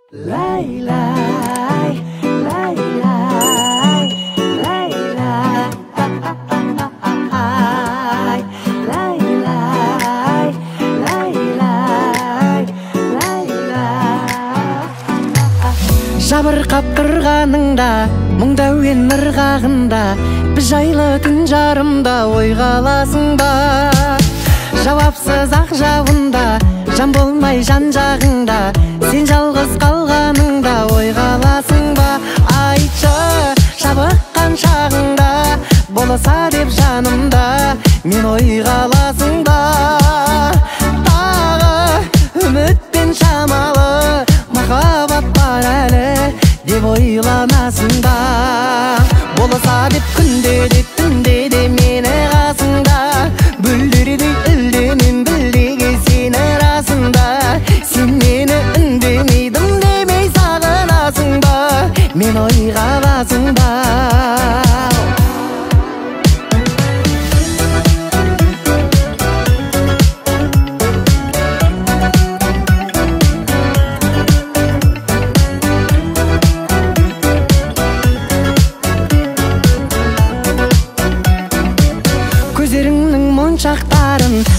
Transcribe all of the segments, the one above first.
Жабырқап тұрғаныңда, мұңда өен ырғағында, біз жайлы түн жарымда ойға аласың ба? Жауапсыз ақ жауында, жан болмай жан жағыңда, сен жалғыз қалғаныңда ойға аласың ба? Айтшы, жабыққан шағыңда, болса деп жанымда, мен ойға аласың ба? Тағы үмітпен шамалы махаббат бар әлі деп ойланасың ба? Болса деп күнде де түнде де мені қасыңда, бүлдірдей үлденем білдеге сені расында. Сен мені үндемейдім демей сағынасың ба? Мен ойға аласың ба?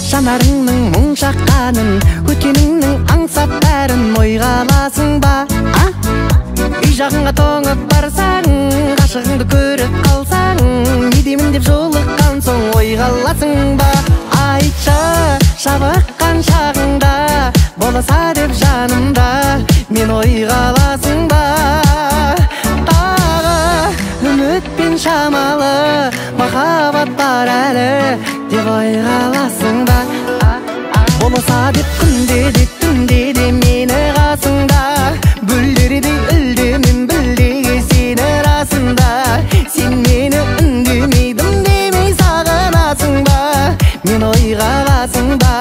Жанарыңның мұң шаққанын, өткеніңнің аңсап бәрін ойға аласың ба? Үй жағыңа тоңып барсаң, ғашығыңды көріп қалсаң, не деймін деп жолыққан соң ойға аласың ба? Айтшы, жабыққан шағыңда, болса деп жанымда, мен ойға аласың ба? Тағы үмітпен шамалы махаббат бар әлі деп ойға аласың ба? Болса деп күнде де түнде де мені қасыңда, бүлдірдей үлдемем білдеге сені расында. Сен мені үндемейдім демей сағынасың ба? Мен ойға аласың ба?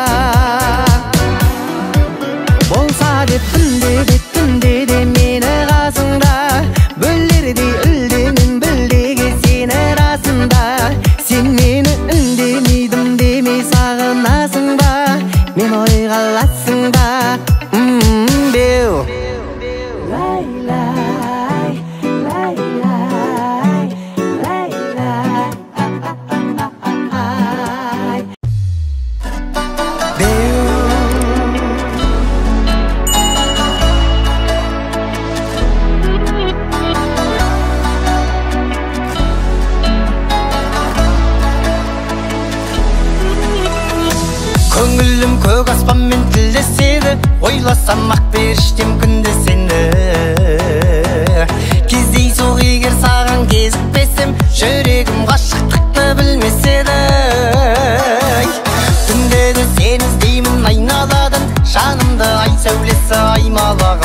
Болса деп күнде де түнде де мені қасыңда, бүлдірдей үлдемем білдеге сені расында. Сен мені үндемейдім демей сағынасың ба? Мен ойға аласың ба? Беу көңілім көк аспанмен тілдеседі, ойласам ақ періштем күнде сені. Кездейсоқ егер саған кезікпесем, жүрегім ғашықтықты білмес еді. Түнде де сені іздеймін айналадан, жанымды ай сәулесі аймалаған.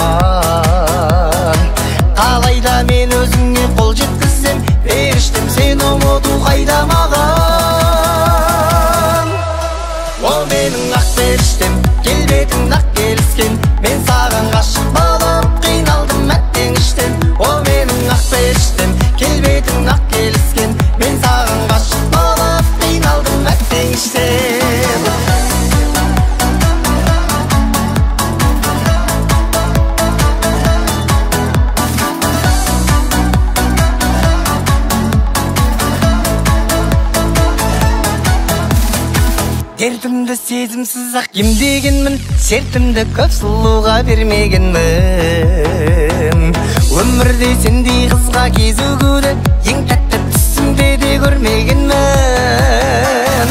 Қалайда мен өзіңе қол жеткізсем, періштем сені ұмыту қайда маған? О менің ақ періштем, келбетің ақ келіскен, мен саған ғашық болып қиналдым әттең іштен. О менің ақ періштем, келбетің ақ келіскен, мен саған ғашық болып қиналдым әттең іштен. Дертімді сезімсіз ақ емдегенмін, сертімді көп сұлуға бермегенмін. Өмірде сендей қызға кезігуді ең тәтті түсімде де көрмегенмін.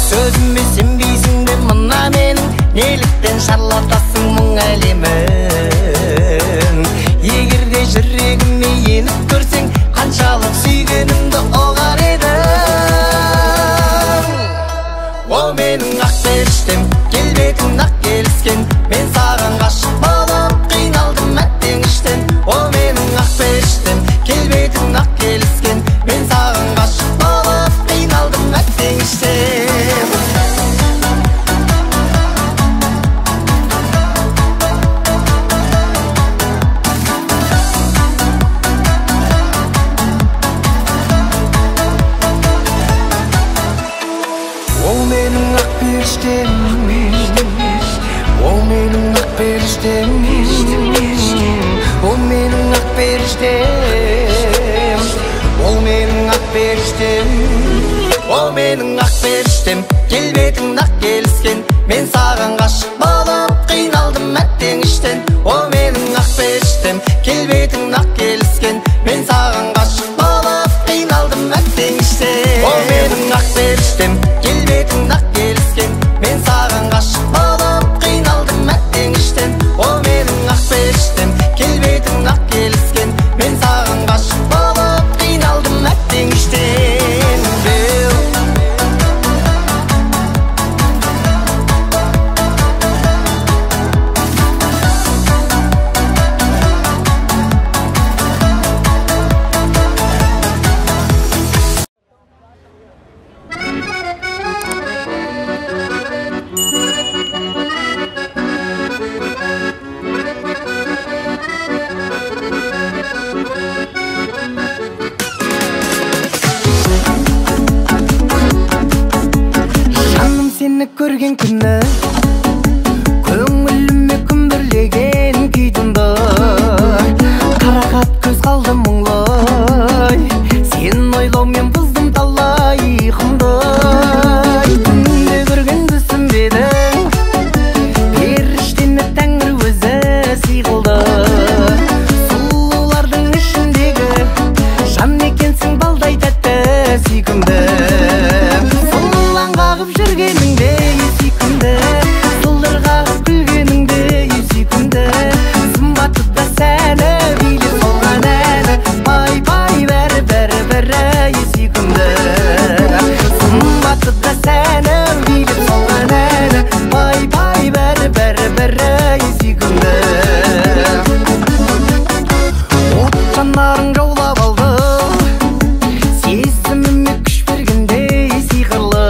Сөзіме сенбейсің бе мына менің, неліктен шарлатасың мұң әлемін? Егер де жүрегіме еніп көрсең, қаншалық сүйгенімді ұғар едің. О менің ақ періштем, келбетің ақ келіскен, мен саған ғашық болып қиналдым әттең іштен. О менің ақ періштем, келбетің ақ келіскен, мен саған ғашық болып қиналдым әттең іштен. періштем, ол менің ақ періштем, ол менің ақ періштем. Келбетің ақ келіскен, мен саған ғашық болып қиналдым әттең іштен. Ол менің ақ періштем, келбетің ақ келіскен, мен саған ғашық болып қиналдым әттең іштен. Ол менің ақ періштем, келбетің ақ келіскен, мен саған ғашық болып қиналдым әттең іштен. Ол менің ақ періштем, келбетің ақ келіскен, мен саған ғашық болып қиналдым әттең іштен. көрген күні көңіліме күмбірлеген күй тұнды, қарақат көз қалды мұңлай, сен ойлаумен бұздым талай ұйқымды. Түнде көрген түсінбедің, періштені тәңір өзі сыйғылды. Сұлулардың ішіндегі жан екенсің балдай тәтті сүйкімді. Сұлулан қағып жүргеніңде сылдырғағып күлгеніңде сүйкімді. Сымбатыда сәні билеп солған әні, пай-пай бәрі-бәрі сүйкімді. Сымбатыда сәні билеп солған әні, пай-пай бәрі-бәрі сүйкімді. От жанарың жаулап алды, сезіміме күш бергендей сиқырлы.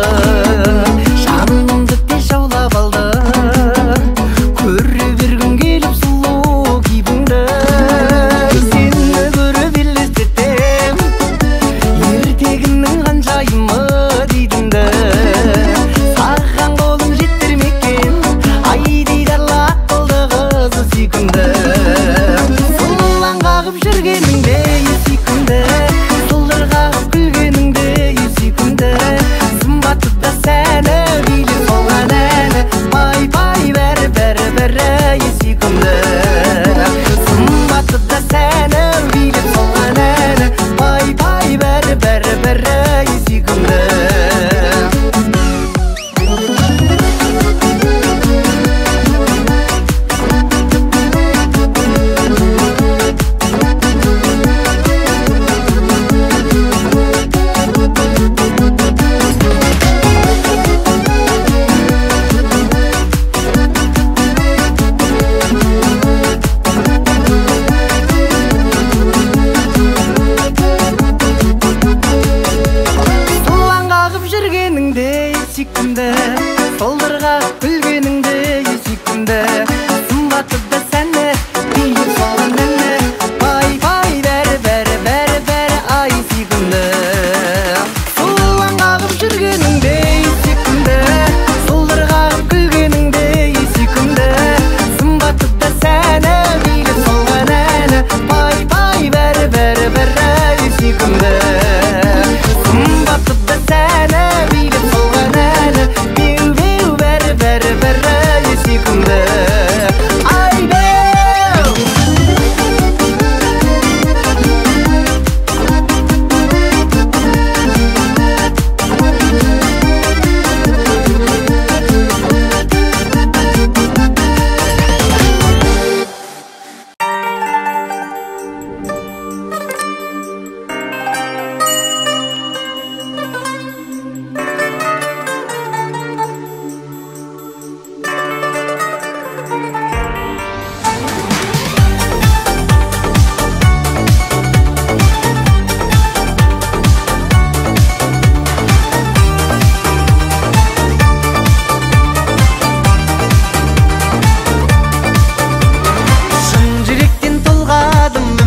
Солдырға күлгеніңде сүйкімді. Сымбатыда сәні билеп солған әні, пай-пай бәрі ай сүйкімді. Сұлулан қағып жүргеніңде сүйкімді. Солдырға күлгеніңде сүйкімді. Сымбатыда сәні билеп солған әні, пай-пай бәрі ай сүйкімді. Сымбатыда сәні билеп солған әні, бәрі сүйкімді.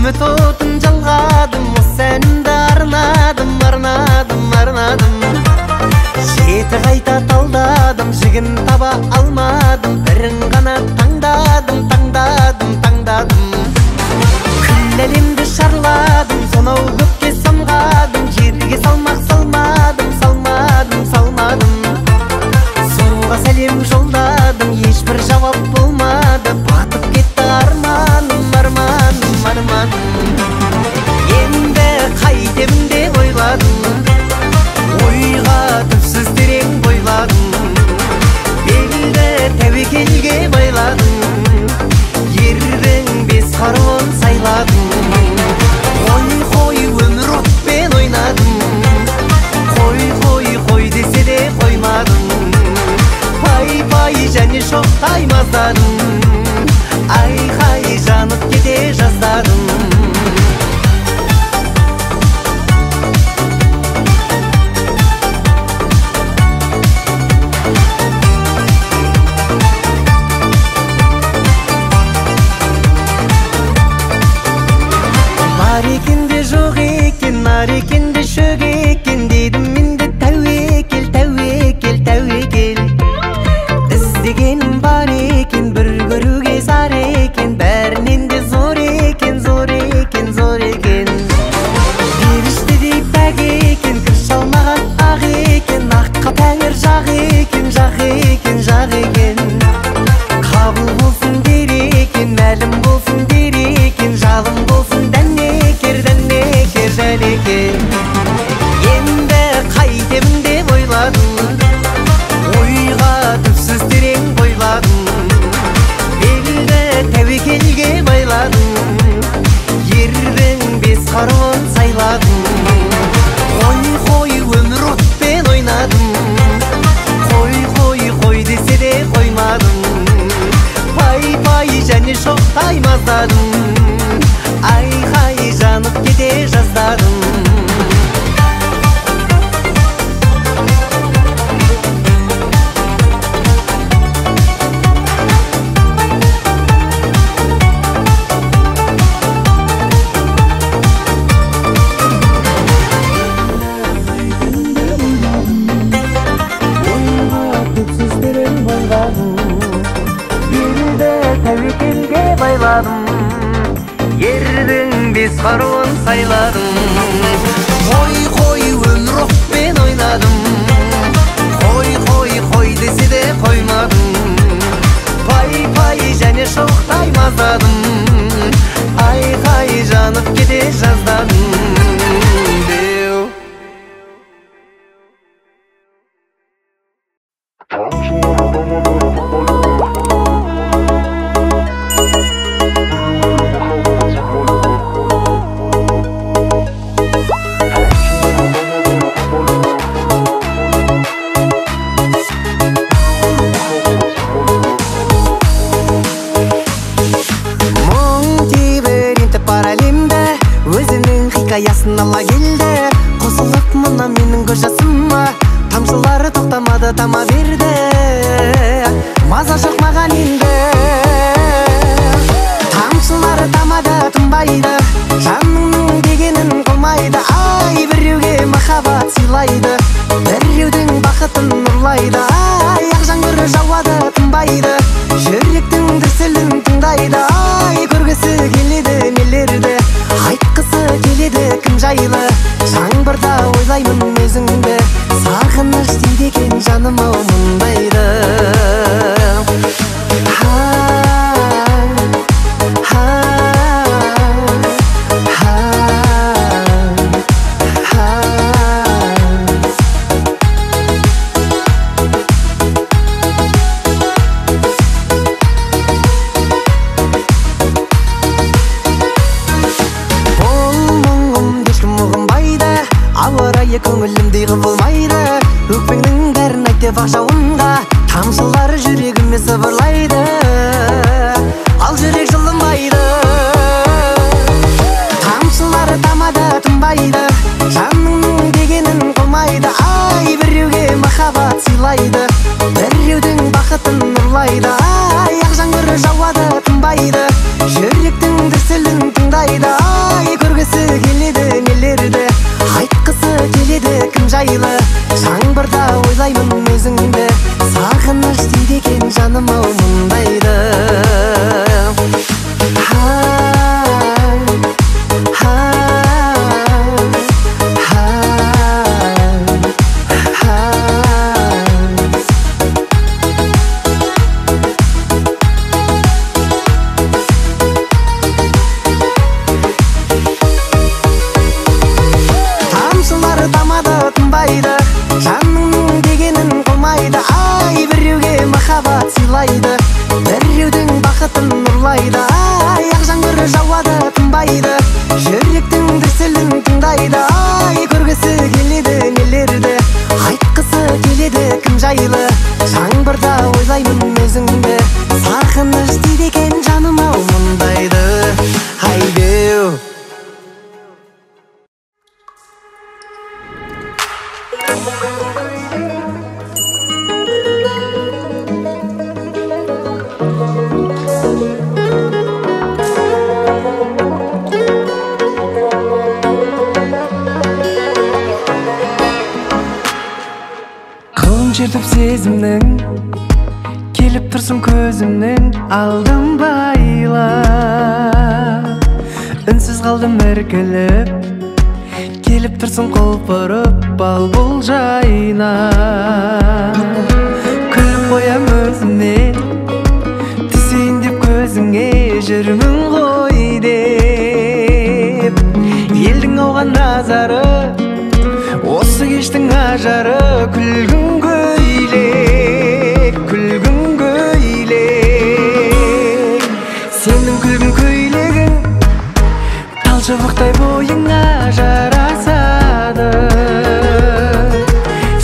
Үміт отын жалғадым, осы әнімді арнадым. Жеті қайта талдадым, жігін таба алмадым, бірін ғана таңдадым. Күл әлемді жаздадым. Бар екен де жоқ екен, нар екен де шөк екен, дедім мен де тәуекел, тәуекел, тәуекел. Іздегенім бар екен, бір көруге зар екен, бәрінен де зор екен, зор екен, зор екен. Періштедей пәк екен, кір шалмаған ақ екен, аққа тәңір жақ екен, жақ екен, жақ екен. Қабыл болсын дер екен, мәлім болсын дер екен, жалым болсын дәнекер, дәнекер, дәнекер. Енді қайтемін деп ойладым, ойға түпсіз терең бойладым. Белді тәуекелге байладым, ердің бес қаруын сайладым. Қой, қой, өмір отпен ойнадым, қой, қой, қой десе де қоймадым. Пай, пай, және шоқтай маздадым, айқай жанып кете жаздадым. Тәуекелге байладым, ердің бес қаруын сайладым. Қой, қой, өмір оқпен ойнадым, қой, қой, қой десе де қоймадым. Пай, пай, және шоқтай маздадым, айқай жанып кете жаздадым. Хикаясын ала келді, қосылып мұна менің көз жасыма. Тамшылары тоқтамады, тама берді, маза жоқ маған енді. Тамшылары тамады, тынбайды, жаныңның дегенін қылмайды. Ай, біреуге махаббат сыйлайды, біреудің бақытын ұрлайды. Ай, ақ жаңбыр жауады, тынбайды, жүректің дүрсілін тыңдайды. Ай, көргісі келеді нелерді, айтқысы келеді кім жайлы. Жаңбырда ойлаймын өзіңді, сағыныш дейді екен жаным ау мұндайды. Көңілімдей құбылмайды, өкпеңнің бәрін айт деп ақ жауынға. Тамшылары жүрегіме сыбырлайды, ал жүрек жылынбайды. Тамшылары тамады, тынбайды, жаныңның дегенін қылмайды. Ай, біреуге махаббат сыйлайды, біреудің бақытын ұрлайды. Ай, ақ жаңбыр жауады, тынбайды, жүректің дүрсілін тыңдайды. Ай, көргісі келеді нелерді, айтқысы келеді кім жайлы. Жаңбырда ойлаймын өзіңді, сағыныш дейді екен жаным ау мұндайды. Жаныңның дегенін қылмайды, ай, біреуге махаббат сыйлайды, сезімнің келіп тұрсың көзімнен алдым байла үнсіз қалдым іркіліп келіп тұрсың құлпырып балбұл жайна күліп қоям өзіне түсейін деп көзіңе жүрмін ғой деп елдің ауған назары осы кештің ажары күлгін көйлек сенің күлгін көйлегің талшыбықтай бойыңа жарасады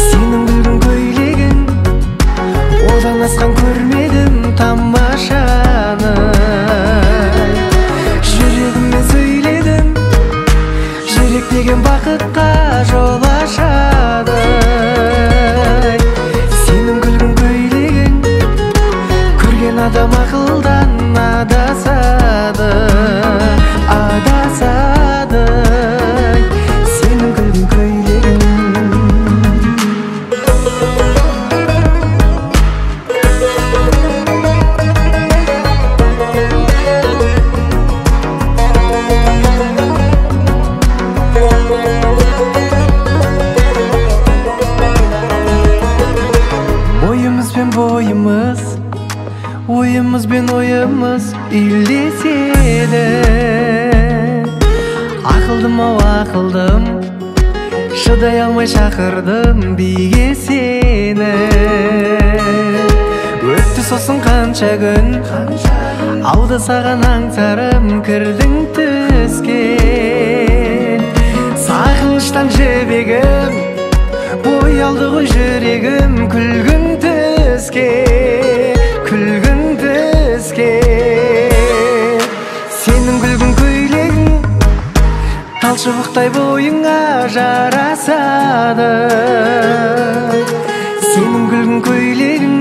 сенің күлгін көйлегің одан асқан көрмедім тамашаны жүрегіммен сөйледім жүрек деген бақытқа жол ашады сенің күлгін көйлегің көрген адам ақылдан адасады сенің күлгін көйлегің ойымыз бен ойымыз үйлеседі ақылдым ау ақылдым шыдай алмай шақырдым биге сені өтті сосын қанша күн ауды саған аңсарым кірдің түске сағыныштан жібегім боялды ғой жүрегім күлгін түске сенің күлгін көйлегің талшыбықтай бойыңа жарасады сенің күлгін көйлегің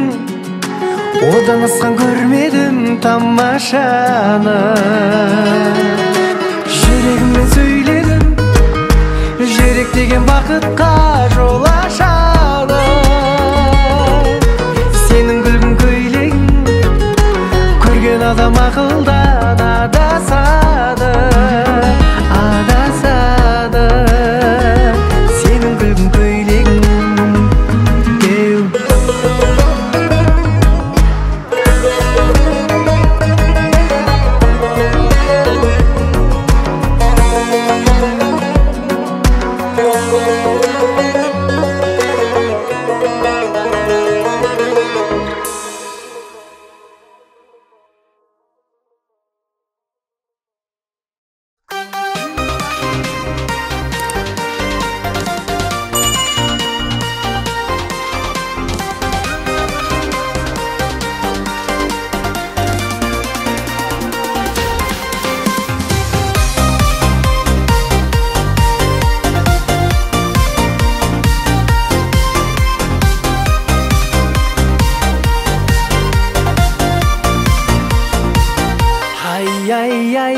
одан асқан көрмедім тамашаны жүрегіммен сөйледім жүрек деген бақытқа жол ашады сенің күлгін көйлегің көрген адам ақылдан адасады сенің күлгін көйлегің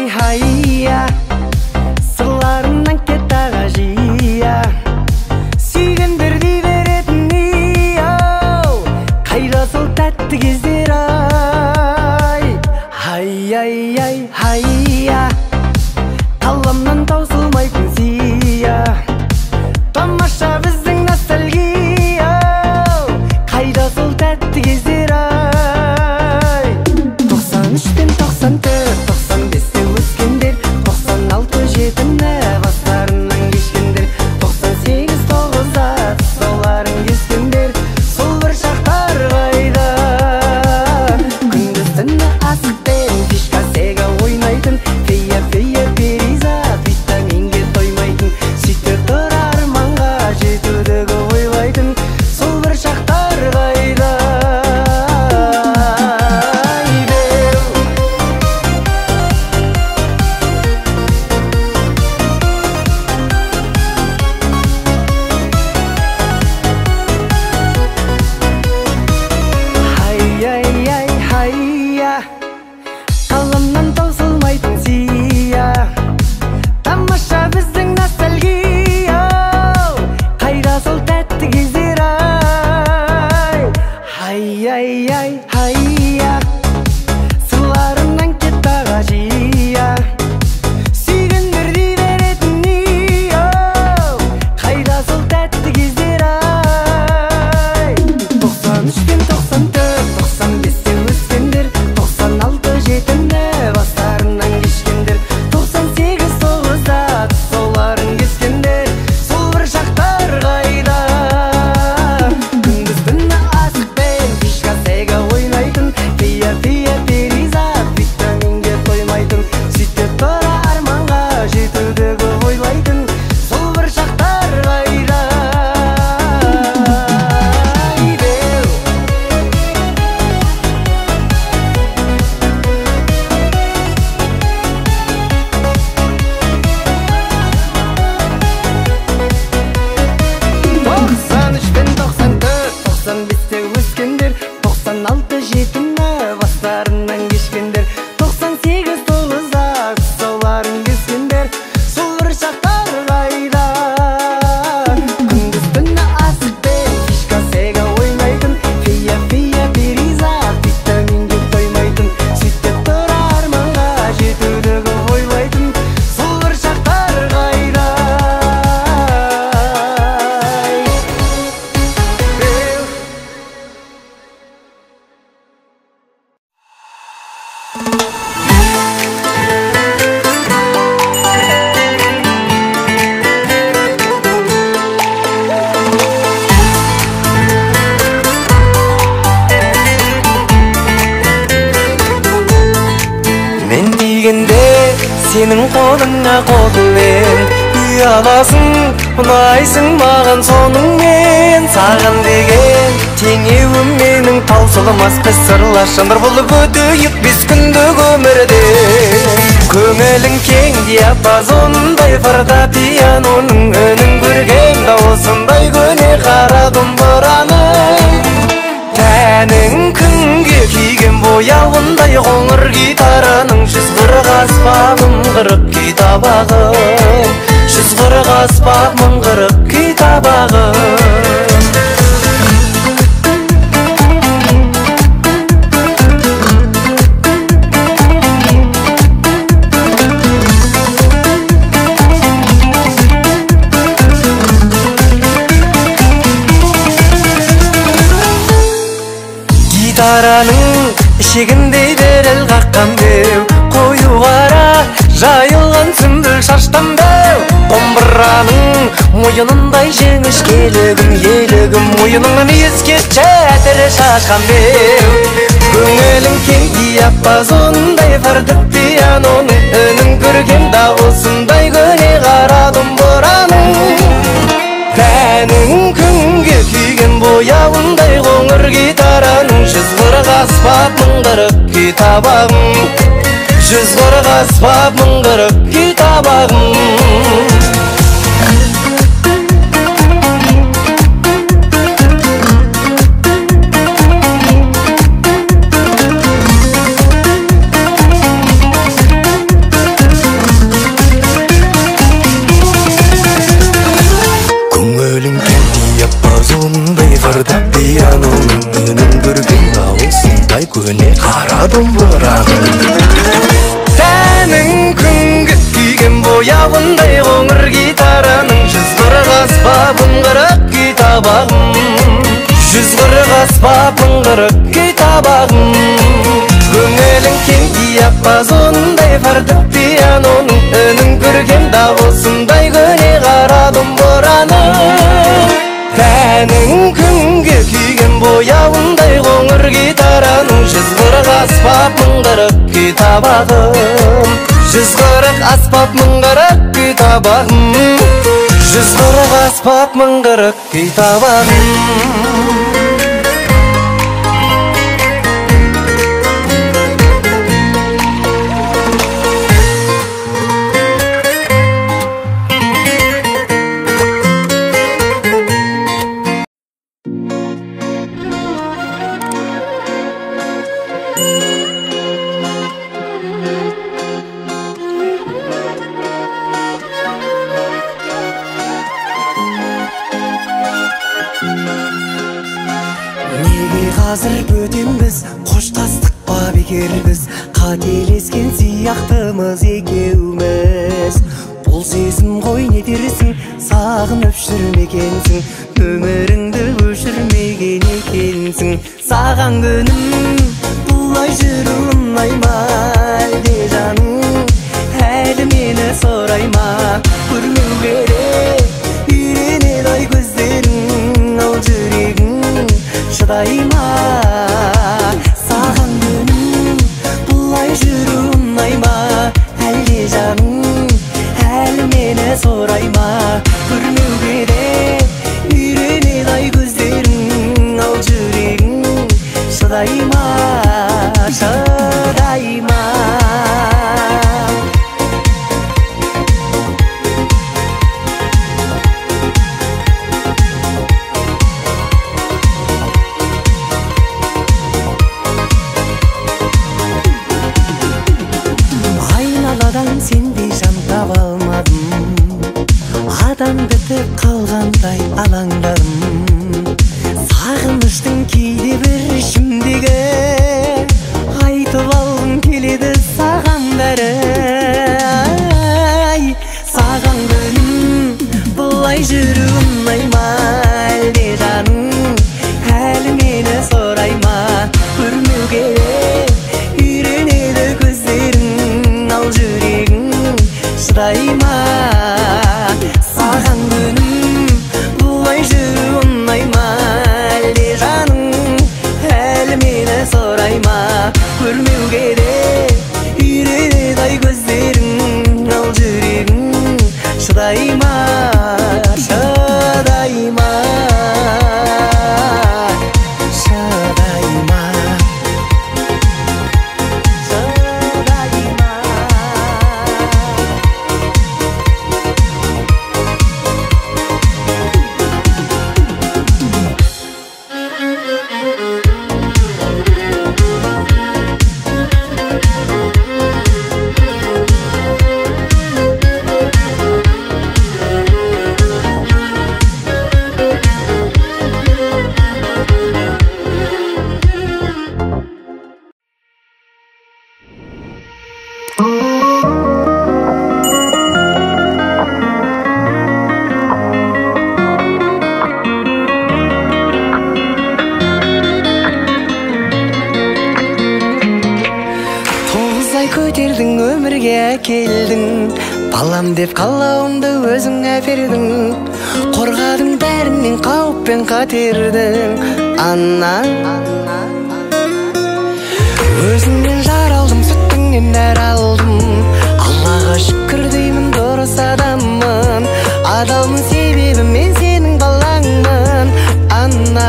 Hayya сырларымнан кет аға жия сүйгендер дей беретін ей-ау қайда сол тәтті кездер hayya қаламнан таусылмайтын сия тамаша біздің ностальгия қайда сол тәтті кездер 93 пен 94 95-те өскендер 96-7-ні бастарынан кешкендер 98-9-да тұсауларын кескендер сол бір шақтар қайда күндіз түні асықпен фишка сега ойнайтын фея перизат сенің қолыңа қолыңмен ұяласың, ұнайсың маған соныңмен. Саған деген теңеуім менің таусылмас қысырлас шындыр болып өтейік біз күндік өмірде. Көңілің кең диапазондай фортепианоның үнін көрген дауысындай көне қара домбыраның. Тәнің күнге күйген бояуындай қоңыр гитараның 140 аспабым 40 күй табағым, 140 аспабым 40 күй табағым. Гитараның ішегіндей діріл қаққан беу, қою қара жайылған сүмбіл шаштан беу. Домбыраның мойынындай жеңіш келігім, елігім мойыныңнан ескет жәтірі шашқан беу. Көңілің кең диапазондай фортепианоның үнін көрген дауысындай көне қара домбыраның. Тәнің күнге күйген бояуындай қоңыр гитараның 140 аспабым 40 күй табағым, 140 аспабым 40 күй табағым. Фортепианоның үнін көрген дауысындай көне қара домбыраның. Тәнің күнге күйген бояуындай қоңыр гитараның 140 аспабым 40 күй табағым, 140 аспабым 40 күй табағым. Көңілің кең диапазондай фортепианоның үнін көрген дауысындай көне қара домбыраның. Тәнің күнге күйген бояуындай қоңыр гитараның 140 аспабым 40 күй табағым, 140 аспабым 40 күй табағым, 140 аспабым 40 күй табағым. Қазір бөтенбіз, қоштастық па бекер біз, қателескен сияқтымыз екеуміз. Бұл сезім ғой не дерсің, сағынып жүрмегенсің, өміріңді өшірмеген екенсің. Саған күнім бұлай жүру ұнайма, әлде жаным әлі мені сұрайма. Көрмеу керек үйренеді ай көздерің, ал жүрегің шыдай ма? Саған күнім бұлай жүру ұнайма, әлде жаным әлі мені сұрайма. Көрмеу керек үйренеді ай көздерің, ал жүрегің шыдай ма, шыдай ма? Сендей жан таба алмадым, адам бітіп қалғандай алаңдадым. Сағыныштың кейде бір ішімдегі айтып алғым келеді саған бәрі. Саған күнім бұлай жүру ұнайма, әлде жаным әлі мені сұрайма. Көрмеу керек үйренеді көздерің, ал жүрегің шыдай ма? Саған күнім бұлай жүру ұнайма, әлде жаным келдің, балам деп қалауымды өзіңе бердің, қорғадың бәрінен қауіп пен қатердің. Анна, өзіңнен жар алдым, сүттіңнен нәр алдым, Аллаға шүкір деймін, дұрыс адаммын, адалмын себебі мен сенің балаңмын. Анна,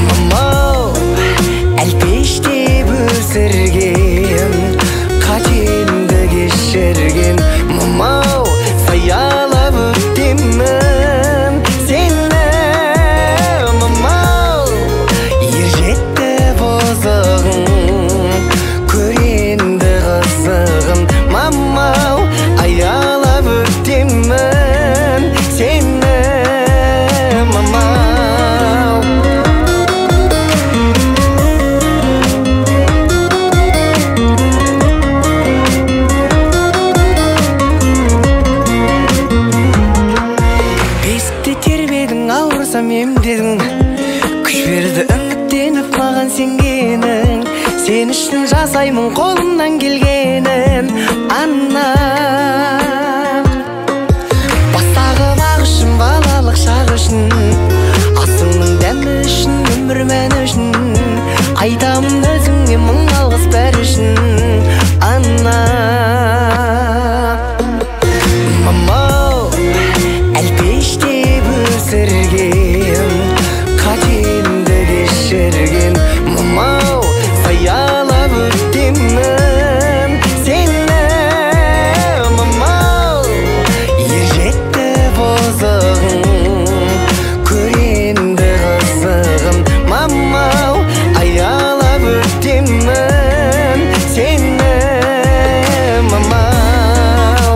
мамау, әлпештеп өсірген, қатемді кешірген, мамау, саялап өтемін сені. Мамау, ержетті бозығын, көренді қызығын, мамау, аялап өтемін сені. Мамау, бесікте тербедің, ауырсам емдедің, күш берді үміттеніп маған сенгенің, сен үшін жасаймын қолымнан келгенін. Анна, бастағы бақ үшін, балалық шақ үшін, асыңның дәмі үшін, өмір мәні үшін, айтамын өзіңе мың алғыс бәрі үшін. Анна, мамау, әлпештеп өсірген, қатемді кешірген, мамау, саялап өтемін сені. Мамау, ержетті бозығын, көренді қызығын, мамау, аялап өтемін сені. Мамау,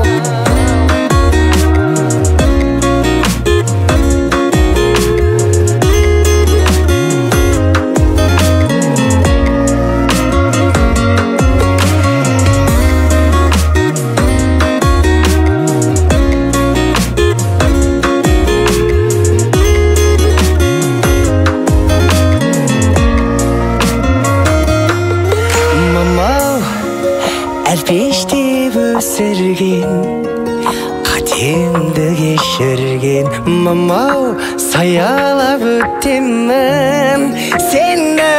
мамау, әлпештеп өсірген, қатемді кешірген, мамау, саялап өтемін сені.